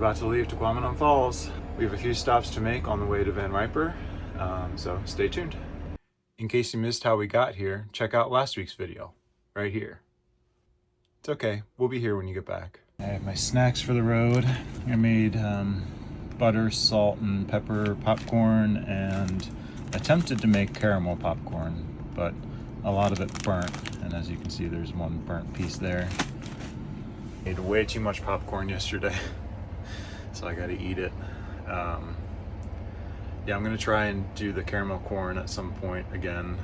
about to leave Tahquamenon Falls. We have a few stops to make on the way to Van Riper, so stay tuned. In case you missed how we got here, check out last week's video, right here. It's okay, we'll be here when you get back. I have my snacks for the road. I made butter, salt, and pepper popcorn, and attempted to make caramel popcorn, but a lot of it burnt, and as you can see, there's one burnt piece there. Ate way too much popcorn yesterday, so I gotta eat it. Yeah, I'm gonna try and do the caramel corn at some point again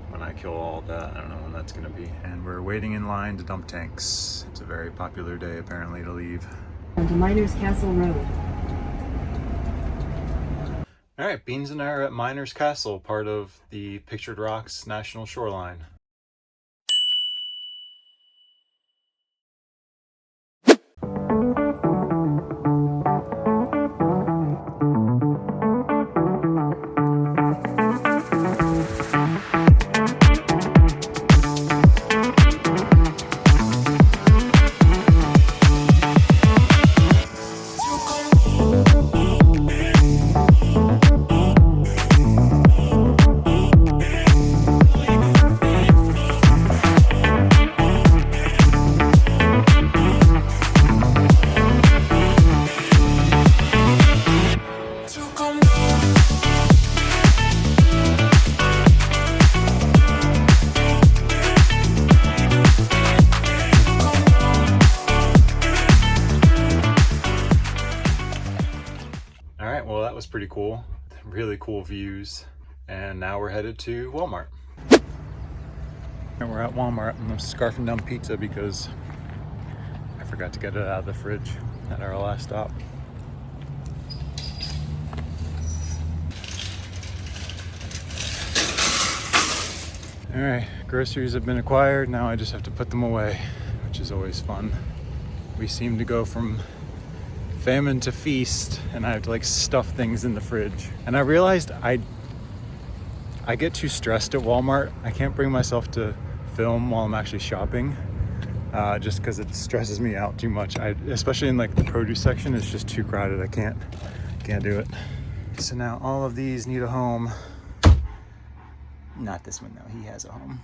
when I kill all that. I don't know when that's gonna be. And we're waiting in line to dump tanks. It's a very popular day apparently to leave. Onto Miners Castle Road. All right, Beans and I are at Miners Castle, part of the Pictured Rocks National Shoreline. Well, that was pretty cool. Really cool views. And now we're headed to Walmart. And we're at Walmart and I'm scarfing down pizza because I forgot to get it out of the fridge at our last stop. All right, groceries have been acquired. Now I just have to put them away, which is always fun. We seem to go from famine to feast, and I have to like stuff things in the fridge. And I realized I get too stressed at Walmart. I can't bring myself to film while I'm actually shopping, just because it stresses me out too much. Especially in like the produce section, it's just too crowded. I can't do it. So now all of these need a home. Not this one though, he has a home.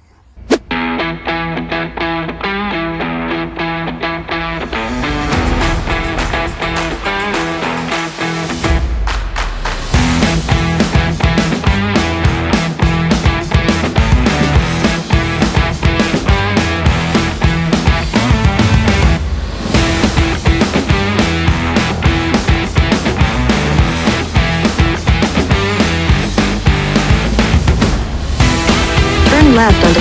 Left onto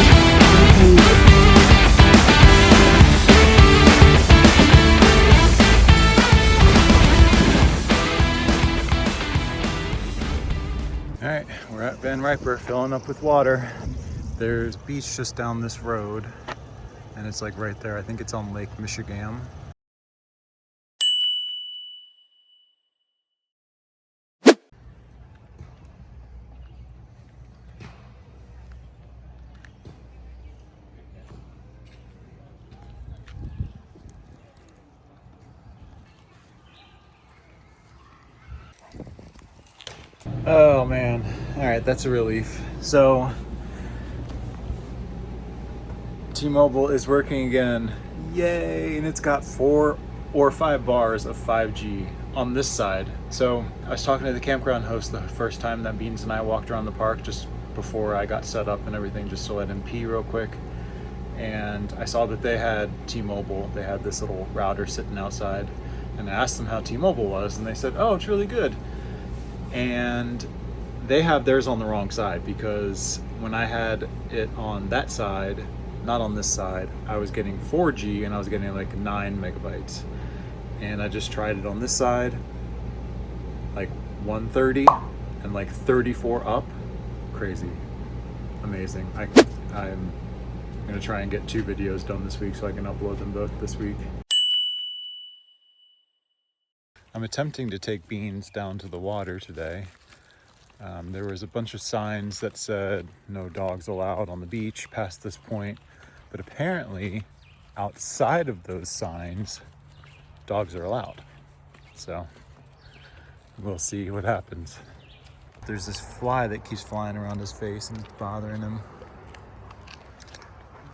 All right, we're at Van Riper, filling up with water. There's a beach just down this road, and it's like right there. I think it's on Lake Michigamme. Oh man, all right, that's a relief. So T-Mobile is working again, yay, and it's got 4 or 5 bars of 5G on this side. So I was talking to the campground host the first time that Beans and I walked around the park, just before I got set up and everything, just to let him pee real quick. And I saw that they had T-Mobile. They had this little router sitting outside, and I asked them how T-Mobile was, and they said, oh, it's really good. And they have theirs on the wrong side, because when I had it on that side, not on this side, I was getting 4G and I was getting like 9 megabytes. And I just tried it on this side, like 130 and like 34 up. Crazy. Amazing. I'm gonna try and get 2 videos done this week so I can upload them both this week. I'm attempting to take Beans down to the water today. There was a bunch of signs that said no dogs allowed on the beach past this point, but apparently outside of those signs, dogs are allowed. So we'll see what happens. There's this fly that keeps flying around his face and it's bothering him.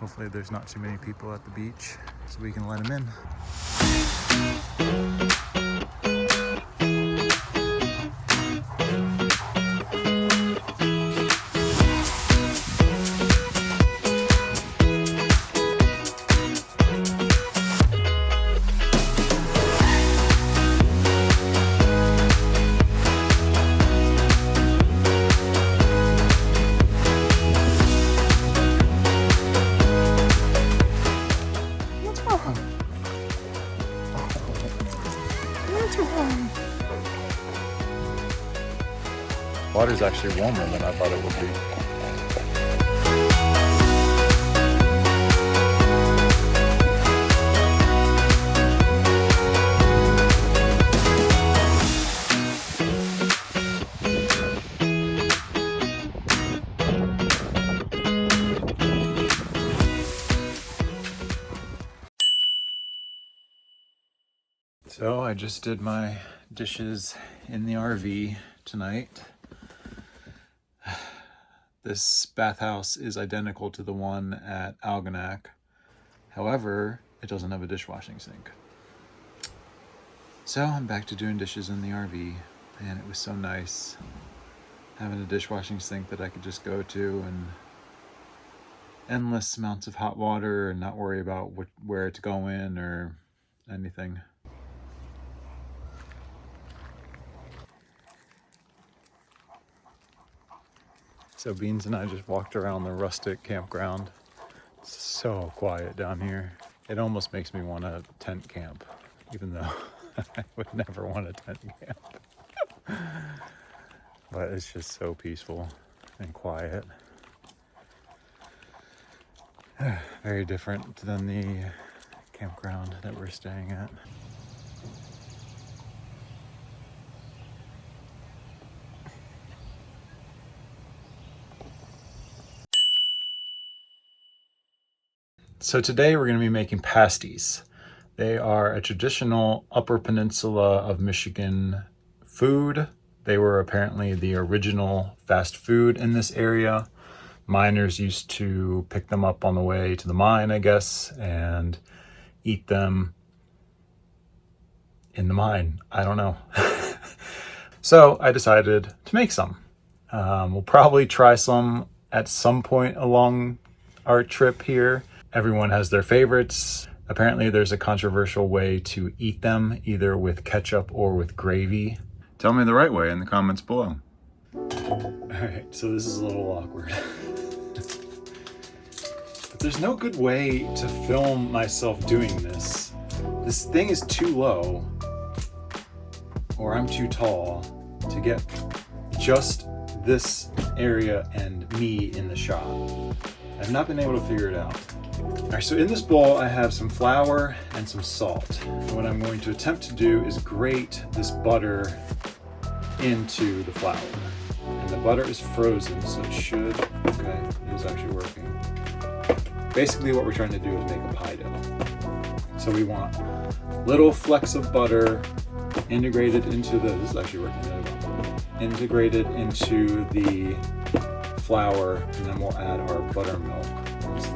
Hopefully there's not too many people at the beach so we can let him in. Water's actually warmer than I thought it would be. So I just did my dishes in the RV tonight. This bathhouse is identical to the one at Algonac. However, it doesn't have a dishwashing sink. So I'm back to doing dishes in the RV, and it was so nice having a dishwashing sink that I could just go to and endless amounts of hot water and not worry about where it's going or anything. So Beans and I just walked around the rustic campground. It's so quiet down here. It almost makes me want a tent camp, even though I would never want a tent camp. But it's just so peaceful and quiet. Very different than the campground that we're staying at. So today we're going to be making pasties. They are a traditional Upper Peninsula of Michigan food. They were apparently the original fast food in this area. Miners used to pick them up on the way to the mine, I guess, and eat them in the mine. I don't know. So I decided to make some. We'll probably try some at some point along our trip here. Everyone has their favorites. Apparently there's a controversial way to eat them, either with ketchup or with gravy. Tell me the right way in the comments below. All right, so this is a little awkward. But there's no good way to film myself doing this. This thing is too low, or I'm too tall to get just this area and me in the shot. I've not been able to figure it out. All right, so in this bowl I have some flour and some salt. And what I'm going to attempt to do is grate this butter into the flour. And the butter is frozen, so it should, okay, it is actually working. Basically what we're trying to do is make a pie dough. So we want little flecks of butter integrated into this is actually working really well. Integrated into the flour, and then we'll add our buttermilk once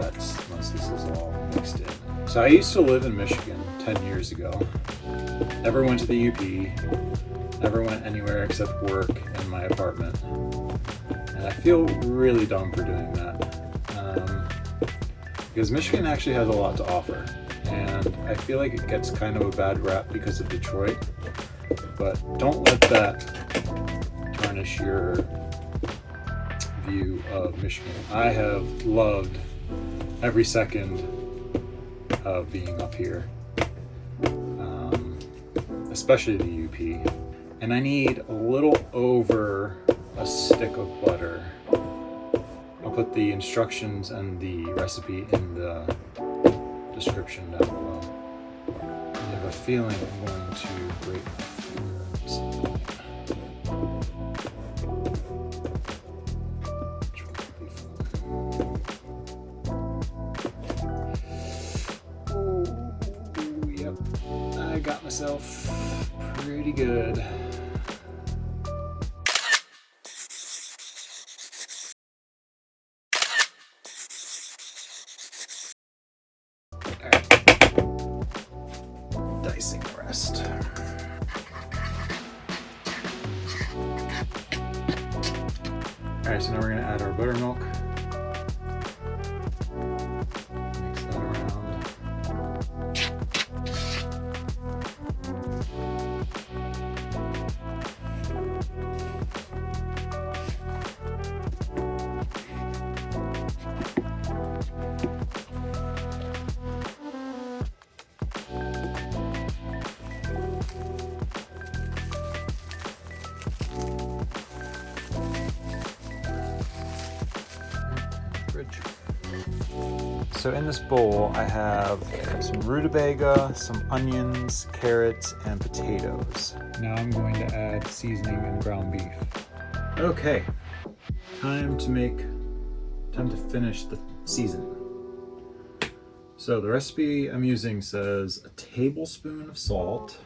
this is all mixed in. So I used to live in Michigan 10 years ago. Never went to the UP, never went anywhere except work and my apartment. And I feel really dumb for doing that. Because Michigan actually has a lot to offer. And I feel like it gets kind of a bad rap because of Detroit. But don't let that tarnish your view of Michigan. I have loved every second of being up here, especially the UP. And I need a little over a stick of butter. I'll put the instructions and the recipe in the description down below. I have a feeling I'm going to grate my fingers. Myself pretty good. Dicing the rest. Alright, so now we're going to add our buttermilk. Mix that around. So in this bowl, I have some rutabaga, some onions, carrots, and potatoes. Now I'm going to add seasoning and ground beef. Okay, time to finish the seasoning. So the recipe I'm using says a tablespoon of salt,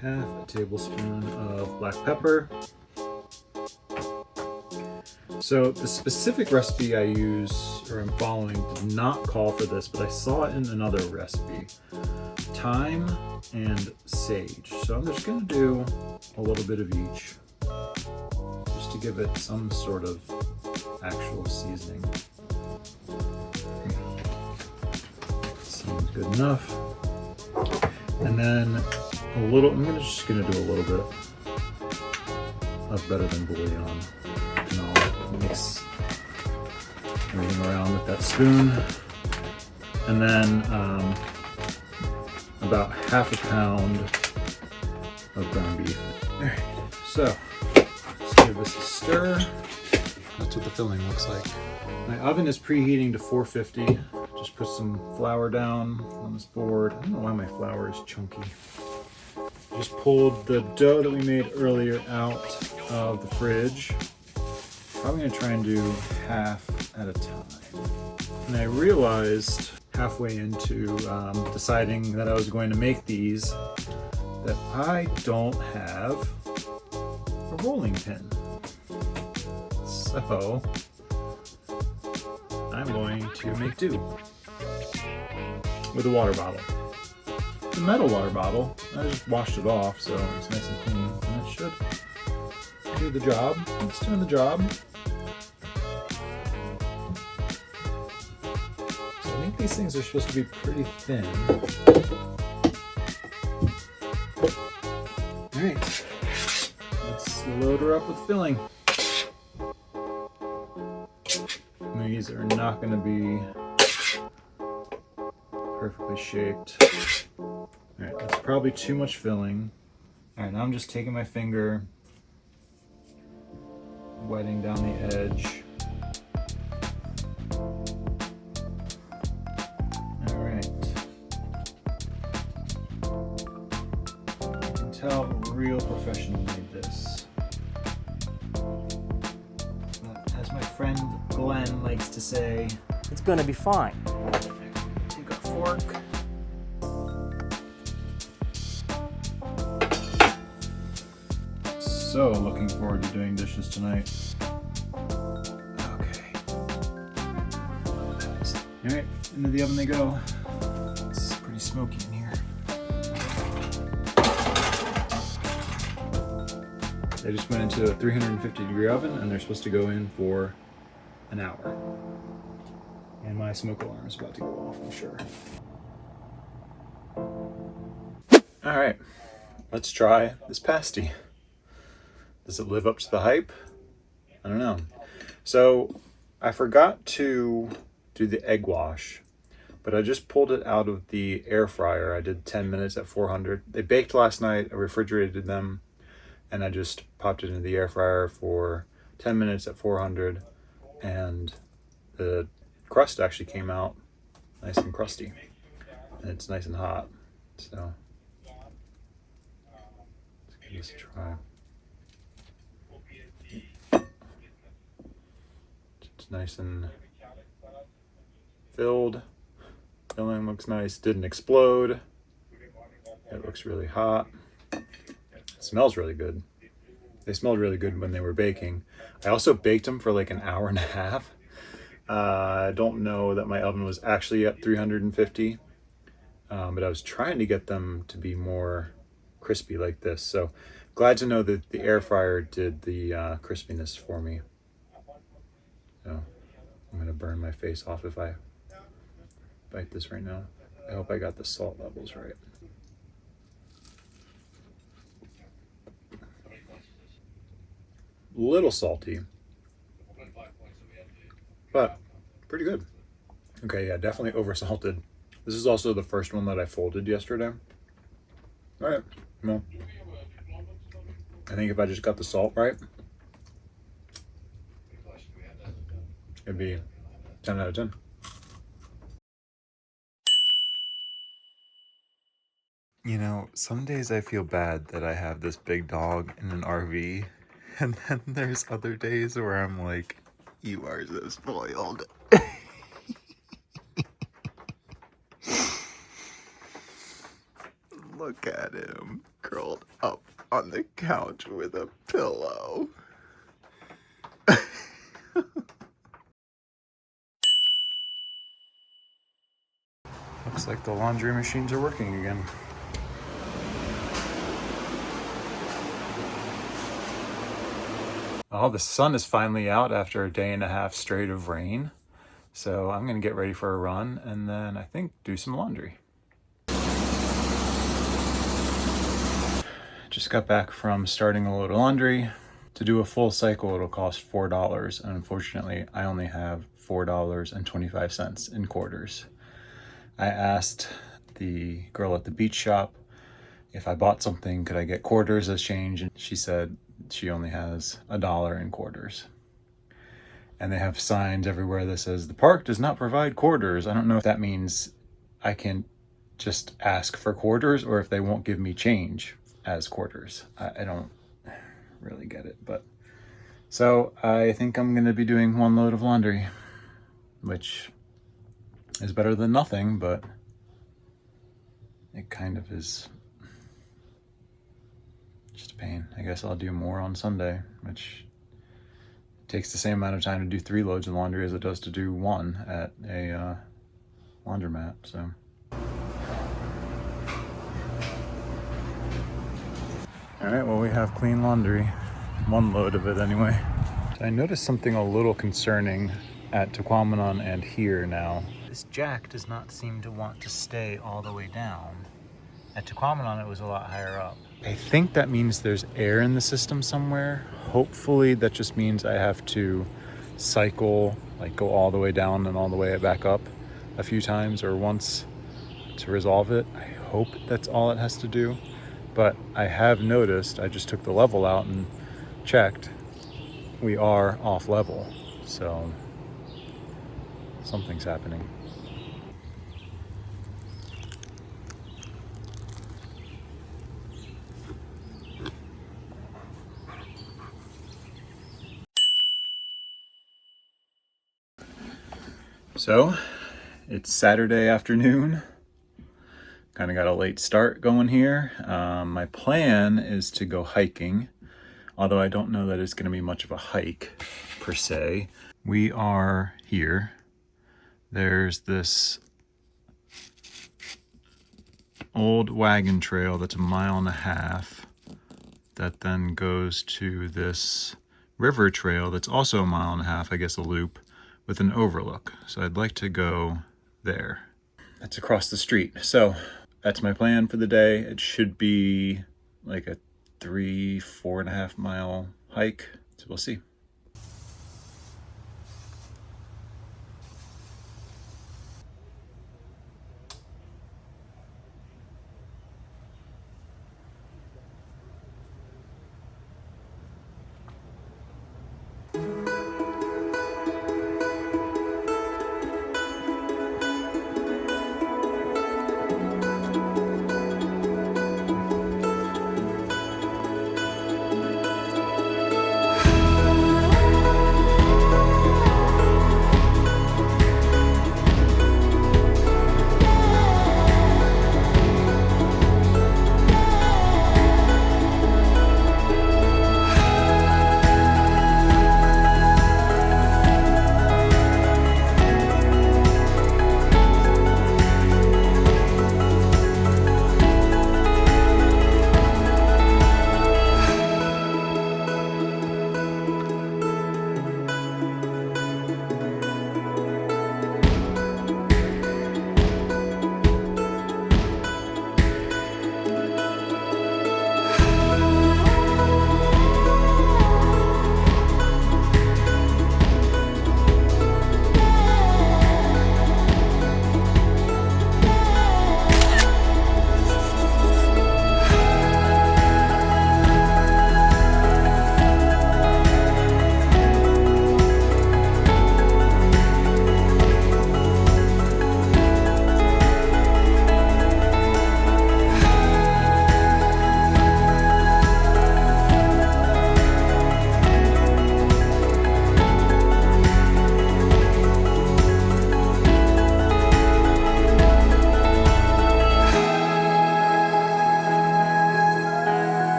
half a tablespoon of black pepper. So the specific recipe I use, or I'm following, did not call for this, but I saw it in another recipe. Thyme and sage. So I'm just gonna do a little bit of each, just to give it some sort of actual seasoning. Seems good enough. And then I'm just gonna do a little bit of better than bouillon. And I'll mix everything around with that spoon. And then about half a pound of ground beef. All right, so let's give this a stir. That's what the filling looks like. My oven is preheating to 450. Just put some flour down on this board. I don't know why my flour is chunky. Just pulled the dough that we made earlier out of the fridge. Probably gonna try and do half at a time. And I realized halfway into deciding that I was going to make these that I don't have a rolling pin. So I'm going to make do with a water bottle. It's a metal water bottle. I just washed it off, so it's nice and clean, and it should do the job. It's doing the job. So I think these things are supposed to be pretty thin. All right, let's load her up with filling. These are not going to be perfectly shaped. All right, that's probably too much filling. All right, now I'm just taking my finger, wetting down the edge. All right. I can tell a real professional made this. But as my friend Glenn likes to say, it's gonna be fine. Take our fork. So looking forward to doing dishes tonight. Okay. All right, into the oven they go. It's pretty smoky in here. They just went into a 350-degree oven and they're supposed to go in for an hour. And my smoke alarm is about to go off, I'm sure. All right, let's try this pasty. Does it live up to the hype? I don't know. So I forgot to do the egg wash, but I just pulled it out of the air fryer. I did 10 minutes at 400. They baked last night, I refrigerated them, and I just popped it into the air fryer for 10 minutes at 400, and the crust actually came out nice and crusty, and it's nice and hot. So let's give this a try. It's nice and filled. Filling looks nice. Didn't explode. It looks really hot. It smells really good. They smelled really good when they were baking. I also baked them for like an hour and a half. I don't know that my oven was actually at 350, but I was trying to get them to be more crispy like this. So glad to know that the air fryer did the crispiness for me. So I'm gonna burn my face off if I bite this right now. I hope I got the salt levels right. A little salty, but pretty good. Okay, yeah, definitely oversalted. This is also the first one that I folded yesterday. All right, well, I think if I just got the salt right, it'd be 10 out of 10. You know, some days I feel bad that I have this big dog in an RV, and then there's other days where I'm like, you are so spoiled. Look at him, curled up on the couch with a pillow. Looks like the laundry machines are working again. Oh, the sun is finally out after a day and a half straight of rain. So I'm gonna get ready for a run and then I think do some laundry. Just got back from starting a load of laundry. To do a full cycle, it'll cost $4. And unfortunately, I only have $4.25 in quarters. I asked the girl at the beach shop if I bought something, could I get quarters as change? And she said she only has $1 in quarters. And they have signs everywhere that says the park does not provide quarters. I don't know if that means I can just ask for quarters or if they won't give me change as quarters. I don't really get it, but so I think I'm gonna be doing one load of laundry, which is better than nothing, but it kind of is just a pain. I guess I'll do more on Sunday, which takes the same amount of time to do 3 loads of laundry as it does to do 1 at a laundromat, so. All right, well, we have clean laundry. 1 load of it anyway. I noticed something a little concerning at Tahquamenon and here now. This jack does not seem to want to stay all the way down. At Tahquamenon, it was a lot higher up. I think that means there's air in the system somewhere. Hopefully that just means I have to cycle, like go all the way down and all the way back up a few times or once to resolve it. I hope that's all it has to do. But I have noticed, I just took the level out and checked, we are off level. So something's happening. So it's Saturday afternoon. Kind of got a late start going here. My plan is to go hiking, although I don't know that it's going to be much of a hike per se. We are here. There's this old wagon trail that's 1.5 miles that then goes to this river trail that's also 1.5 miles, I guess a loop, with an overlook. So I'd like to go there. That's across the street. So that's my plan for the day. It should be like a 4.5 mile hike. So we'll see.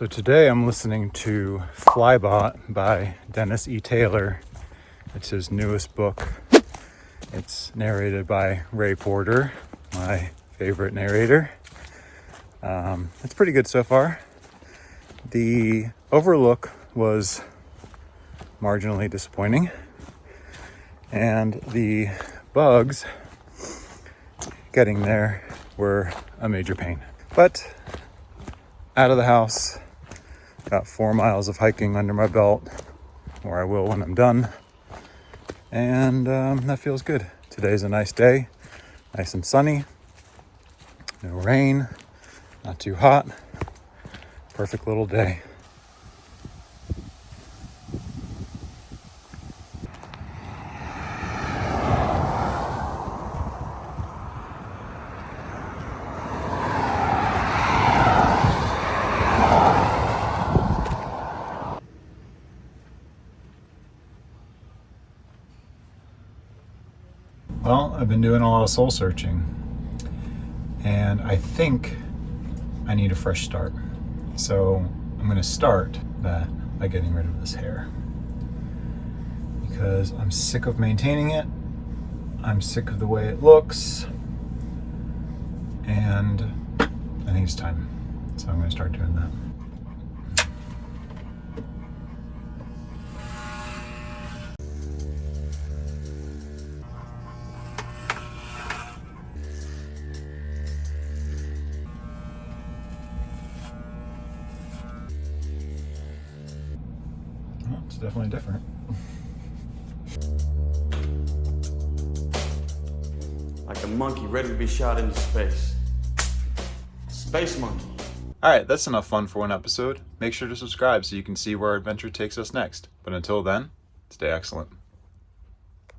So today I'm listening to Flybot by Dennis E. Taylor. It's his newest book. It's narrated by Ray Porter, my favorite narrator. It's pretty good so far. The overlook was marginally disappointing, and the bugs getting there were a major pain. But out of the house, got 4 miles of hiking under my belt, or I will when I'm done, and that feels good. Today's a nice day, nice and sunny, no rain, not too hot, perfect little day. Well, I've been doing a lot of soul searching, and I think I need a fresh start. So I'm going to start that by getting rid of this hair, because I'm sick of maintaining it. I'm sick of the way it looks, and I think it's time. So I'm going to start doing that. Well, it's definitely different. Like a monkey ready to be shot into space. Space monkey. Alright, that's enough fun for one episode. Make sure to subscribe so you can see where our adventure takes us next. But until then, stay excellent.